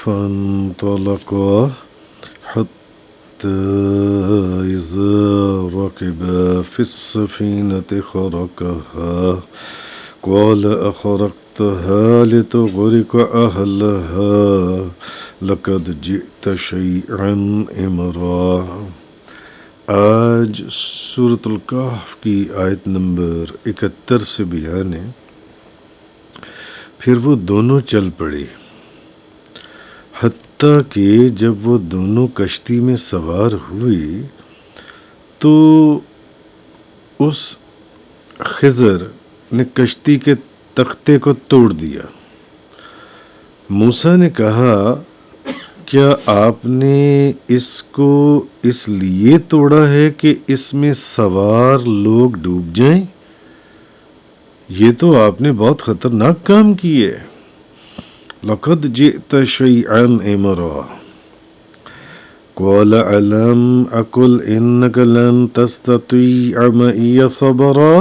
فانطلقا حتى إذا ركبا في السفينة خرقها قال أخرقتها لتغرق أهلها لقد جئت شيئا إمرا۔ آج سورۃ الکہف کی آیت نمبر 71 سے بیان ہے۔ پھر وہ دونوں چل پڑے، حتیٰ کہ جب وہ دونوں کشتی میں سوار ہوئے تو اس خضر نے کشتی کے تختے کو توڑ دیا۔ موسیٰ نے کہا، کیا آپ نے اس کو اس لیے توڑا ہے کہ اس میں سوار لوگ ڈوب جائیں؟ یہ تو آپ نے بہت خطرناک کام کیے۔ لقد جئت شیئا امرا قال الم اقل انک لن تستطیع معی صبرا۔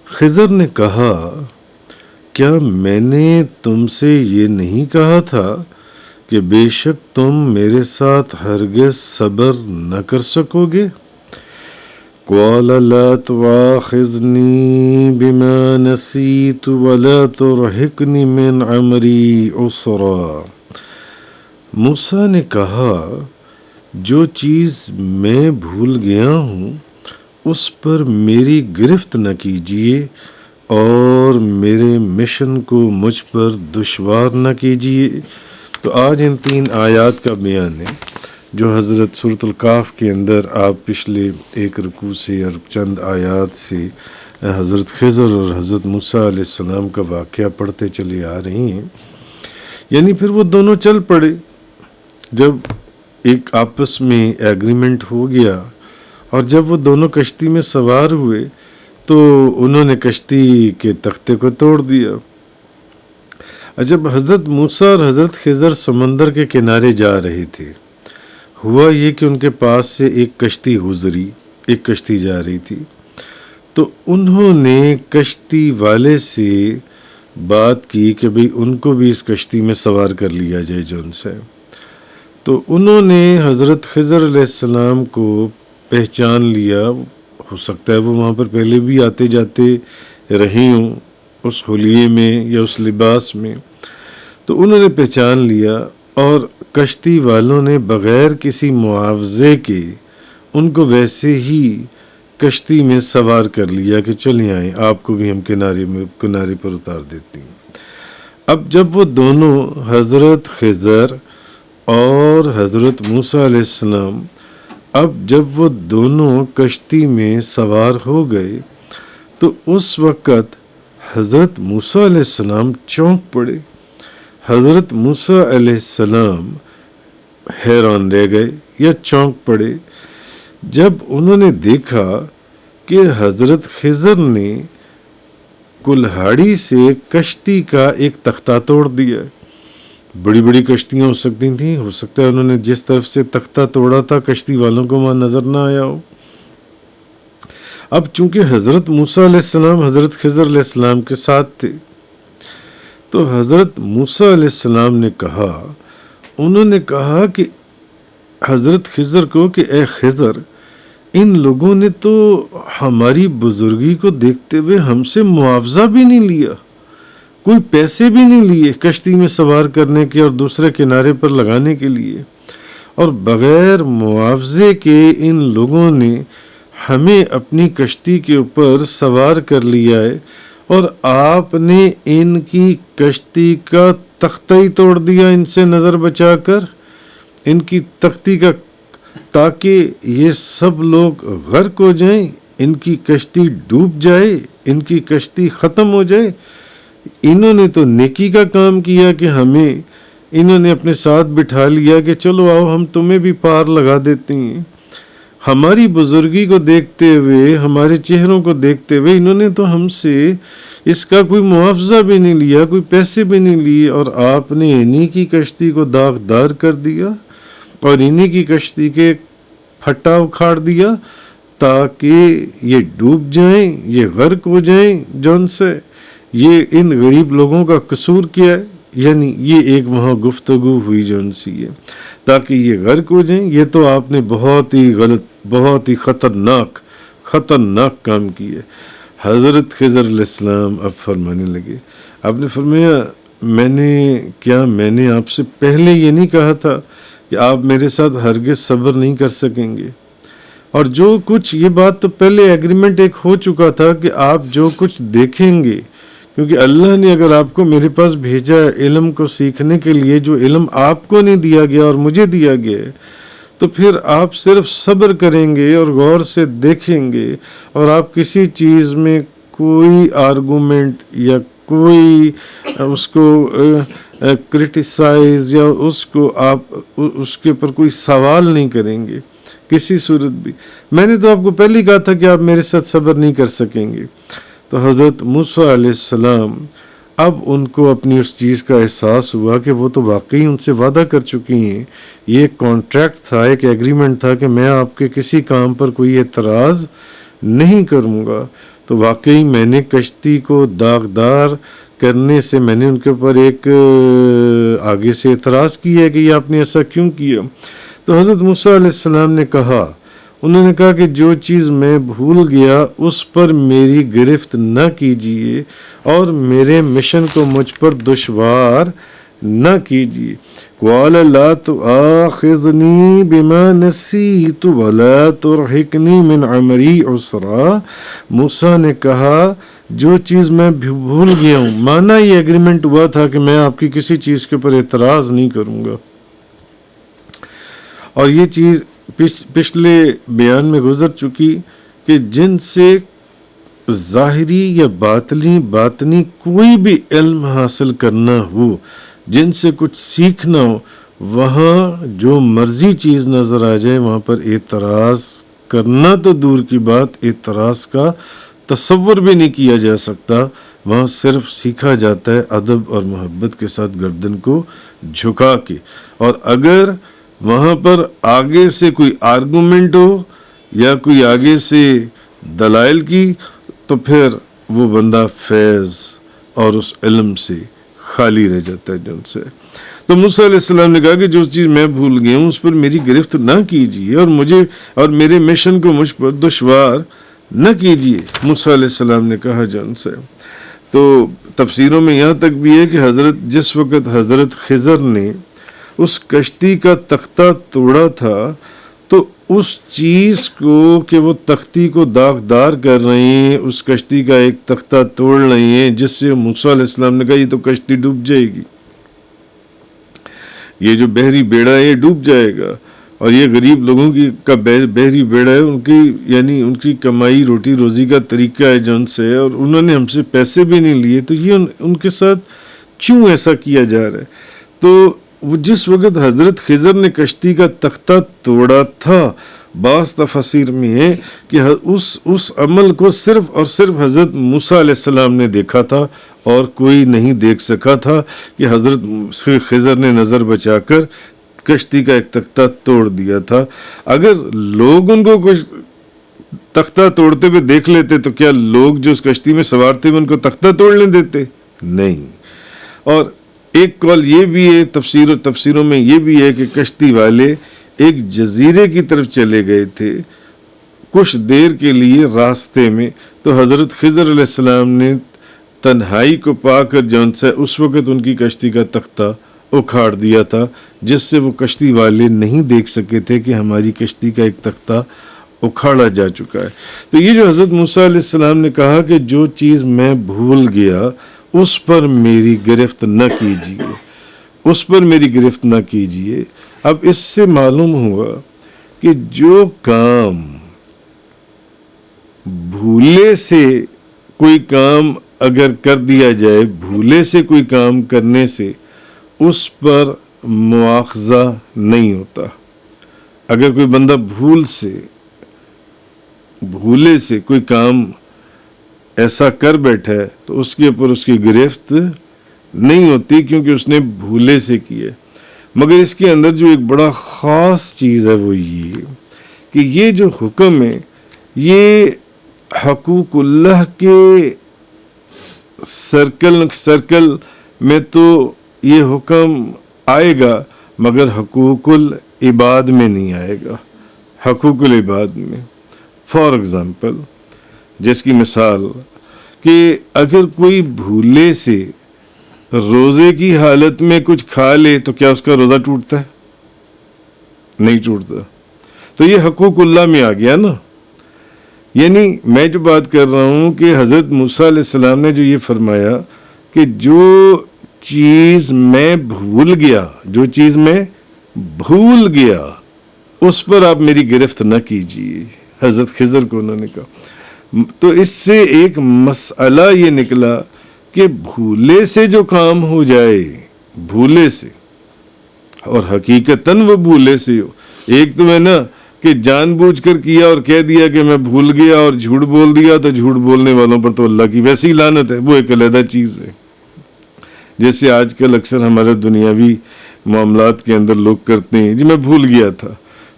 خضر نے کہا، کیا میں نے تم سے یہ نہیں کہا تھا کہ بے شک تم میرے ساتھ ہرگز صبر نہ کر سکو گے؟ قال لا تواخذنی بما نسیت ولا ترہقنی من عمری عسرا۔ موسیٰ نے کہا، جو چیز میں بھول گیا ہوں اس پر میری گرفت نہ کیجیے اور میرے مشن کو مجھ پر دشوار نہ کیجیے۔ تو آج ان 3 آیات کا بیان ہے جو حضرت سورۃ الکہف کے اندر آپ پچھلے ایک رکوع سے اور چند آیات سے حضرت خضر اور حضرت موسیٰ علیہ السلام کا واقعہ پڑھتے چلے آ رہی ہیں۔ یعنی پھر وہ دونوں چل پڑے، جب ایک آپس میں ایگریمنٹ ہو گیا اور جب وہ دونوں کشتی میں سوار ہوئے تو انہوں نے کشتی کے تختے کو توڑ دیا۔ جب حضرت موسیٰ اور حضرت خضر سمندر کے کنارے جا رہے تھے، ہوا یہ کہ ان کے پاس سے ایک کشتی گزری، ایک کشتی جا رہی تھی، تو انہوں نے کشتی والے سے بات کی کہ بھئی ان کو بھی اس کشتی میں سوار کر لیا جائے جو ان سے۔ تو انہوں نے حضرت خضر علیہ السلام کو پہچان لیا، ہو سکتا ہے وہ وہاں پر پہلے بھی آتے جاتے رہی ہوں اس حلیے میں یا اس لباس میں، تو انہوں نے پہچان لیا اور کشتی والوں نے بغیر کسی معاوضے کے ان کو ویسے ہی کشتی میں سوار کر لیا کہ چلیں آئیں، آپ کو بھی ہم کنارے پر اتار دیتے ہیں۔ اب جب وہ دونوں حضرت خضر اور حضرت موسیٰ علیہ السلام اب جب وہ دونوں کشتی میں سوار ہو گئے تو اس وقت حضرت موسیٰ علیہ السلام چونک پڑے۔ حضرت موسیٰ علیہ السلام حیران رہ گئے یا چونک پڑے جب انہوں نے دیکھا کہ حضرت خضر نے کلہاڑی سے کشتی کا ایک تختہ توڑ دیا۔ بڑی بڑی کشتیاں ہو سکتی تھیں، ہو سکتا ہے انہوں نے جس طرف سے تختہ توڑا تھا کشتی والوں کو وہاں نظر نہ آیا ہو۔ اب چونکہ حضرت موسیٰ علیہ السلام حضرت خضر علیہ السلام کے ساتھ تھے تو حضرت موسیٰ علیہ السلام نے کہا، انہوں نے کہا کہ حضرت خضر کو کہ اے خضر، ان لوگوں نے تو ہماری بزرگی کو دیکھتے ہوئے ہم سے معاوضہ بھی نہیں لیا، کوئی پیسے بھی نہیں لیے کشتی میں سوار کرنے کے اور دوسرے کنارے پر لگانے کے لیے، اور بغیر معاوضے کے ان لوگوں نے ہمیں اپنی کشتی کے اوپر سوار کر لیا ہے، اور آپ نے ان کی کشتی کا تختہ ہی توڑ دیا ان سے نظر بچا کر، ان کی تختی کا، تاکہ یہ سب لوگ غرق ہو جائیں، ان کی کشتی ڈوب جائے، ان کی کشتی ختم ہو جائے۔ انہوں نے تو نیکی کا کام کیا کہ ہمیں انہوں نے اپنے ساتھ بٹھا لیا کہ چلو آؤ ہم تمہیں بھی پار لگا دیتے ہیں۔ ہماری بزرگی کو دیکھتے ہوئے، ہمارے چہروں کو دیکھتے ہوئے انہوں نے تو ہم سے اس کا کوئی معاوضہ بھی نہیں لیا، کوئی پیسے بھی نہیں لیے، اور آپ نے انہی کی کشتی کو داغدار کر دیا اور انہی کی کشتی کے پھٹا اکھاڑ دیا تاکہ یہ ڈوب جائیں، یہ غرق ہو جائیں۔ جون سے یہ ان غریب لوگوں کا قصور کیا ہے یعنی یہ ایک وہاں گفتگو ہوئی جو ان سے تاکہ یہ غرق ہو جائیں. یہ تو آپ نے بہت ہی غلط، بہت ہی خطرناک کام کیے. حضرت خضر علیہ السلام اب فرمانے لگے، آپ نے فرمایا میں نے آپ سے پہلے یہ نہیں کہا تھا کہ آپ میرے ساتھ ہرگز صبر نہیں کر سکیں گے؟ اور جو کچھ، یہ بات تو پہلے ایگریمنٹ ایک ہو چکا تھا کہ آپ جو کچھ دیکھیں گے، کیونکہ اللہ نے اگر آپ کو میرے پاس بھیجا علم کو سیکھنے کے لیے، جو علم آپ کو نہیں دیا گیا اور مجھے دیا گیا ہے، تو پھر آپ صرف صبر کریں گے اور غور سے دیکھیں گے، اور آپ کسی چیز میں کوئی آرگومنٹ یا کوئی اس کو کرٹیسائز یا اس کے اوپر کوئی سوال نہیں کریں گے کسی صورت بھی. میں نے تو آپ کو پہلے ہی کہا تھا کہ آپ میرے ساتھ صبر نہیں کر سکیں گے. تو حضرت موسیٰ علیہ السلام اب ان کو اپنی اس چیز کا احساس ہوا کہ وہ تو واقعی ان سے وعدہ کر چکی ہیں. یہ ایک کانٹریکٹ تھا، ایک ایگریمنٹ تھا کہ میں آپ کے کسی کام پر کوئی اعتراض نہیں کروں گا. تو واقعی میں نے کشتی کو داغدار کرنے سے میں نے ان کے اوپر ایک آگے سے اعتراض کیا ہے کہ یہ آپ نے ایسا کیوں کیا. تو حضرت موسیٰ علیہ السلام نے کہا، انہوں نے کہا کہ جو چیز میں بھول گیا اس پر میری گرفت نہ کیجیے اور میرے مشن کو مجھ پر دشوار نہ کیجیے. قال لا تؤاخذنی بما نسیت ولا ترہقنی من عمری عسرا. موسیٰ نے کہا جو چیز میں بھول گیا ہوں، مانا یہ ایگریمنٹ ہوا تھا کہ میں آپ کی کسی چیز کے اوپر اعتراض نہیں کروں گا. اور یہ چیز پچھلے بیان میں گزر چکی کہ جن سے ظاہری یا باطنی کوئی بھی علم حاصل کرنا ہو، جن سے کچھ سیکھنا ہو، وہاں جو مرضی چیز نظر آ جائے وہاں پر اعتراض کرنا تو دور کی بات، اعتراض کا تصور بھی نہیں کیا جا سکتا. وہاں صرف سیکھا جاتا ہے ادب اور محبت کے ساتھ، گردن کو جھکا کے. اور اگر وہاں پر آگے سے کوئی آرگومنٹ ہو یا کوئی آگے سے دلائل کی، تو پھر وہ بندہ فیض اور اس علم سے خالی رہ جاتا ہے جن سے. تو موسیٰ علیہ السلام نے کہا کہ جو چیز میں بھول گیا ہوں اس پر میری گرفت نہ کیجیے اور میرے مشن کو مجھ پر دشوار نہ کیجیے. موسیٰ علیہ السلام نے کہا جن سے. تو تفسیروں میں یہاں تک بھی ہے کہ جس وقت حضرت خضر نے اس کشتی کا تختہ توڑا تھا، تو اس چیز کو کہ وہ تختی کو داغدار کر رہے ہیں، اس کشتی کا ایک تختہ توڑ رہے ہیں، جس سے موسیٰ علیہ السلام نے کہا یہ تو کشتی ڈوب جائے گی، یہ جو بحری بیڑا ہے یہ ڈوب جائے گا. اور یہ غریب لوگوں کا بحری بیڑا ہے، ان کی کمائی روٹی روزی کا طریقہ ہے جن سے، اور انہوں نے ہم سے پیسے بھی نہیں لیے، تو یہ ان کے ساتھ کیوں ایسا کیا جا رہا ہے. تو وہ جس وقت حضرت خضر نے کشتی کا تختہ توڑا تھا، بعض تفاسیر میں ہے کہ اس عمل کو صرف اور صرف حضرت موسیٰ علیہ السلام نے دیکھا تھا اور کوئی نہیں دیکھ سکا تھا کہ حضرت خضر نے نظر بچا کر کشتی کا ایک تختہ توڑ دیا تھا. اگر لوگ ان کو کچھ تختہ توڑتے ہوئے دیکھ لیتے تو کیا لوگ جو اس کشتی میں سوار تھے ان کو تختہ توڑنے دیتے؟ نہیں. اور ایک قول یہ بھی ہے، تفسیروں میں یہ بھی ہے کہ کشتی والے ایک جزیرے کی طرف چلے گئے تھے کچھ دیر کے لیے راستے میں. تو حضرت خضر علیہ السلام نے تنہائی کو پا کر جون سے اس وقت ان کی کشتی کا تختہ اکھاڑ دیا تھا، جس سے وہ کشتی والے نہیں دیکھ سکے تھے کہ ہماری کشتی کا ایک تختہ اکھاڑا جا چکا ہے. تو یہ جو حضرت موسیٰ علیہ السلام نے کہا کہ جو چیز میں بھول گیا اس پر میری گرفت نہ کیجیے، اس پر میری گرفت نہ کیجیے. اب اس سے معلوم ہوا کہ جو کام بھولے سے کوئی کام اگر کر دیا جائے، بھولے سے کوئی کام کرنے سے اس پر مواخذہ نہیں ہوتا. اگر کوئی بندہ بھولے سے کوئی کام ایسا کر بیٹھا ہے تو اس کے اوپر اس کی گرفت نہیں ہوتی، کیونکہ اس نے بھولے سے کیا. مگر اس کے اندر جو ایک بڑا خاص چیز ہے وہ یہ کہ یہ جو حکم ہے یہ حقوق اللہ کے سرکل میں تو یہ حکم آئے گا مگر حقوق العباد میں نہیں آئے گا، حقوق العباد میں۔ فار ایگزامپل، جس کی مثال کہ اگر کوئی بھولے سے روزے کی حالت میں کچھ کھا لے تو کیا اس کا روزہ ٹوٹتا ہے؟ نہیں ٹوٹتا۔ تو یہ حقوق اللہ میں آ گیا نا۔ یعنی میں جو بات کر رہا ہوں کہ حضرت موسیٰ علیہ السلام نے جو یہ فرمایا کہ جو چیز میں بھول گیا، جو چیز میں بھول گیا اس پر آپ میری گرفت نہ کیجیے، حضرت خضر کو انہوں نے کہا۔ تو اس سے ایک مسئلہ یہ نکلا کہ بھولے سے جو کام ہو جائے، بھولے سے، اور حقیقتاً وہ بھولے سے ہو، ایک تو ہے نا کہ جان بوجھ کر کیا اور کہہ دیا کہ میں بھول گیا اور جھوٹ بول دیا، تو جھوٹ بولنے والوں پر تو اللہ کی ویسی لعنت ہے، وہ ایک علیحدہ چیز ہے۔ جیسے آج کل اکثر ہمارے دنیاوی معاملات کے اندر لوگ کرتے ہیں، جی میں بھول گیا تھا،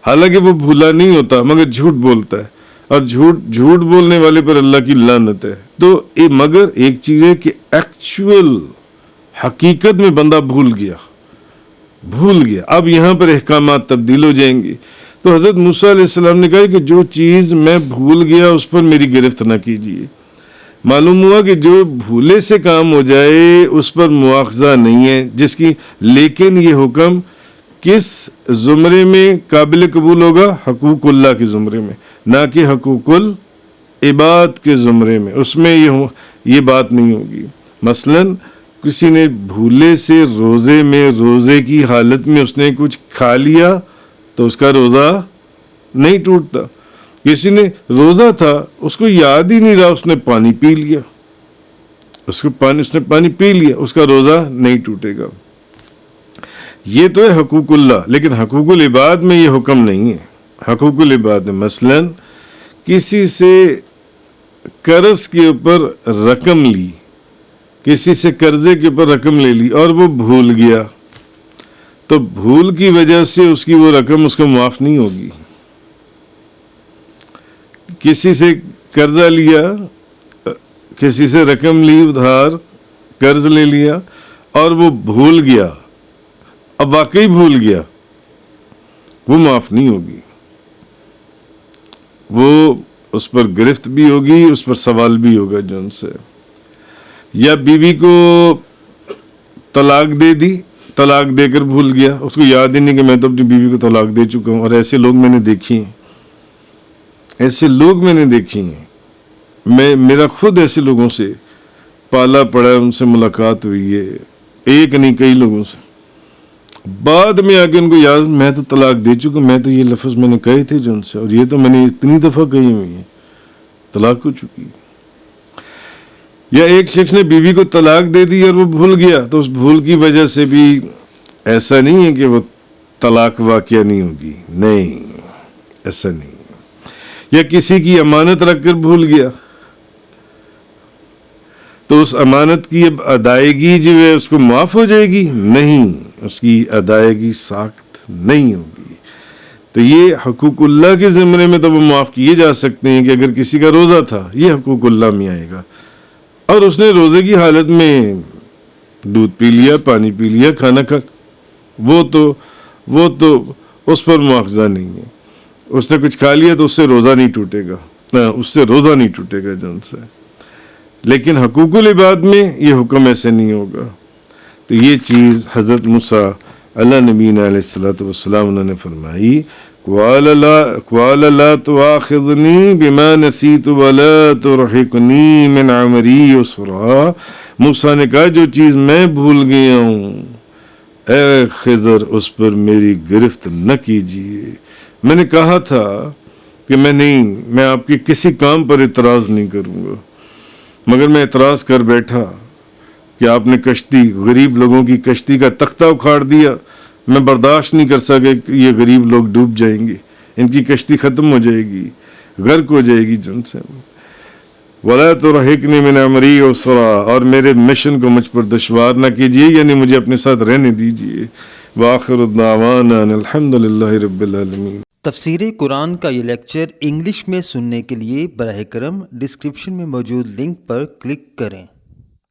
حالانکہ وہ بھولا نہیں ہوتا مگر جھوٹ بولتا ہے، اور جھوٹ بولنے والے پر اللہ کی لعنت ہے۔ تو مگر ایک چیز ہے کہ ایکچوئل حقیقت میں بندہ بھول گیا۔ اب یہاں پر احکامات تبدیل ہو جائیں گے۔ تو حضرت موسیٰ علیہ السلام نے کہا کہ جو چیز میں بھول گیا اس پر میری گرفت نہ کیجیے۔ معلوم ہوا کہ جو بھولے سے کام ہو جائے اس پر مواخذہ نہیں ہے، جس کی، لیکن یہ حکم کس زمرے میں قابل قبول ہوگا؟ حقوق اللہ کے زمرے میں، نہ کہ حقوق العباد کے زمرے میں۔ اس میں یہ بات نہیں ہوگی۔ مثلا کسی نے بھولے سے روزے میں، روزے کی حالت میں اس نے کچھ کھا لیا تو اس کا روزہ نہیں ٹوٹتا۔ کسی نے روزہ تھا، اس کو یاد ہی نہیں رہا، اس نے پانی پی لیا، اس نے پانی پی لیا، اس کا روزہ نہیں ٹوٹے گا۔ یہ تو ہے حقوق اللہ، لیکن حقوق العباد میں یہ حکم نہیں ہے۔ حقوق العباد میں مثلا کسی سے قرض کے اوپر رقم لی، کسی سے قرضے کے اوپر رقم لے لی اور وہ بھول گیا، تو بھول کی وجہ سے اس کی وہ رقم اس کو معاف نہیں ہوگی۔ کسی سے قرضہ لیا، کسی سے رقم لی ادھار، قرض لے لیا اور وہ بھول گیا، اب واقعی بھول گیا، وہ معاف نہیں ہوگی، وہ اس پر گرفت بھی ہوگی، اس پر سوال بھی ہوگا جو ان سے۔ یا بیوی کو طلاق دے دی، طلاق دے کر بھول گیا، اس کو یاد ہی نہیں کہ میں تو اپنی بیوی کو طلاق دے چکا ہوں، اور ایسے لوگ میں نے دیکھے ہیں، میرا خود ایسے لوگوں سے پالا پڑا ہے، ان سے ملاقات ہوئی ہے، ایک نہیں کئی لوگوں سے۔ بعد میں آ کے ان کو یاد، میں تو طلاق دے چکا، میں تو یہ لفظ میں نے کہے تھے جو ان سے، اور یہ تو میں نے اتنی دفعہ کہی ہوئی ہے، طلاق ہو چکی۔ یا ایک شخص نے بیوی کو طلاق دے دی اور وہ بھول گیا، تو اس بھول کی وجہ سے بھی ایسا نہیں ہے کہ وہ طلاق واقعہ نہیں ہوگی، نہیں، ایسا نہیں۔ یا کسی کی امانت رکھ کر بھول گیا، تو اس امانت کی اب ادائیگی جو ہے اس کو معاف ہو جائے گی؟ نہیں، اس کی ادائیگی ساخت نہیں ہوگی۔ تو یہ حقوق اللہ کے زمرے میں تو وہ معاف کیے جا سکتے ہیں کہ اگر کسی کا روزہ تھا، یہ حقوق اللہ میں آئے گا، اور اس نے روزے کی حالت میں دودھ پی لیا، پانی پی لیا، کھانا کھا، وہ تو اس پر مواخذہ نہیں ہے۔ اس نے کچھ کھا لیا تو اس سے روزہ نہیں ٹوٹے گا جن سے۔ لیکن حقوق العباد میں یہ حکم ایسے نہیں ہوگا۔ تو یہ چیز حضرت موسیٰ علیہ نبینا علیہ الصلوۃ والسلام انہوں نے فرمائی، قال لا تؤاخذنی بما نسیت ولا ترحقنی من عمری یسرا۔ موسیٰ نے کہا جو چیز میں بھول گیا ہوں، اے خضر اس پر میری گرفت نہ کیجیے۔ میں نے کہا تھا کہ میں آپ کے کسی کام پر اعتراض نہیں کروں گا، مگر میں اعتراض کر بیٹھا کہ آپ نے کشتی، غریب لوگوں کی کشتی کا تختہ اکھاڑ دیا، میں برداشت نہیں کر سکا کہ یہ غریب لوگ ڈوب جائیں گے، ان کی کشتی ختم ہو جائے گی، غرق ہو جائے گی جن سے۔ وَلَا تُرْحِقْنِي مِنْ أَمْرِي عُسْرًا، اور میرے مشن کو مجھ پر دشوار نہ کیجیے، یعنی مجھے اپنے ساتھ رہنے دیجیے۔ وآخر دعوانا الحمد للہ رب العالمین۔ تفسیر قرآن کا یہ لیکچر انگلش میں سننے کے لیے براہ کرم ڈسکرپشن میں موجود لنک پر کلک کریں۔